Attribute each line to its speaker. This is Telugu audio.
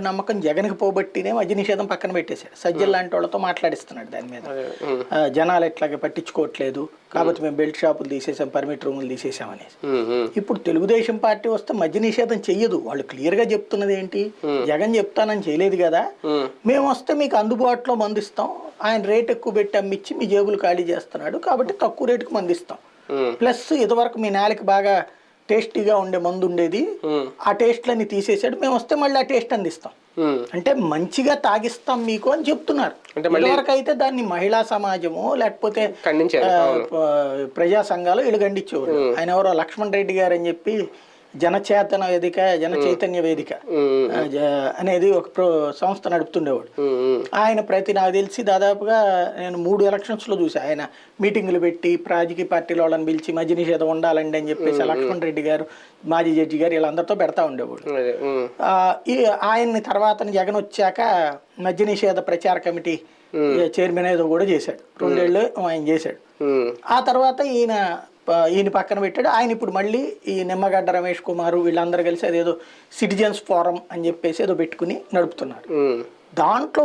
Speaker 1: నమ్మకం జగన్కి పోబట్టినే మద్య నిషేధం పక్కన పెట్టేశాడు. సజ్జల లాంటి వాళ్ళతో మాట్లాడిస్తున్నాడు దాని మీద. జనాలు ఎట్లాగే పట్టించుకోవట్లేదు కాబట్టి మేము బెల్ట్ షాపులు తీసేసాం, పర్మిట్ రూములు తీసేసామనేసి. ఇప్పుడు తెలుగుదేశం పార్టీ వస్తే మద్య నిషేధం చెయ్యదు. వాళ్ళు క్లియర్ గా చెప్తున్నది ఏంటి, జగన్ చెప్తానని చేయలేదు కదా, మేము వస్తే మీకు అందుబాటులో మందిస్తాం, ఆయన రేట్ ఎక్కువ పెట్టి అమ్మిచ్చి మీ జేబులు ఖాళీ చేస్తున్నాడు కాబట్టి తక్కువ రేటుకు మందిస్తాం, ప్లస్ ఇదివరకు మీ నేలకి బాగా టేస్టీగా ఉండే మందు ఉండేది, ఆ టేస్ట్లన్నీ తీసేసాడు, మేము వస్తే మళ్ళీ ఆ టేస్ట్ అందిస్తాం, అంటే మంచిగా తాగిస్తాం మీకు అని చెప్తున్నారు. ఇదివరకు అయితే దాన్ని మహిళా సమాజము లేకపోతే ప్రజా సంఘాలు వీళ్ళు ఖండించేవారు. ఆయన ఎవరో లక్ష్మణ్ రెడ్డి గారు అని చెప్పి జనచేతన వేదిక, జన చైతన్య వేదిక అనేది ఒక సంస్థ నడుపుతుండేవాడు. ఆయన నాకు తెలిసి దాదాపుగా నేను 3 ఎలక్షన్స్లో చూసా. ఆయన మీటింగులు పెట్టి రాజకీయ పార్టీల వాళ్ళని పిలిచి మద్య నిషేధం ఉండాలండి అని చెప్పేసి లక్ష్మణ్ రెడ్డి గారు, మాజీ జడ్జి గారు వీళ్ళందరితో పెడతా ఉండేవాడు. ఆయన్ని తర్వాత జగన్ వచ్చాక మద్య నిషేధ ప్రచార కమిటీ చైర్మన్ ఏదో కూడా చేశాడు, 2 ఏళ్ళు ఆయన చేశాడు. ఆ తర్వాత ఈయన పక్కన పెట్టాడు. ఆయన ఇప్పుడు మళ్ళీ ఈ నిమ్మగడ్డ రమేష్ కుమార్ వీళ్ళందరూ కలిసి అదేదో సిటిజన్స్ ఫోరం అని చెప్పేసి ఏదో పెట్టుకుని నడుపుతున్నారు. దాంట్లో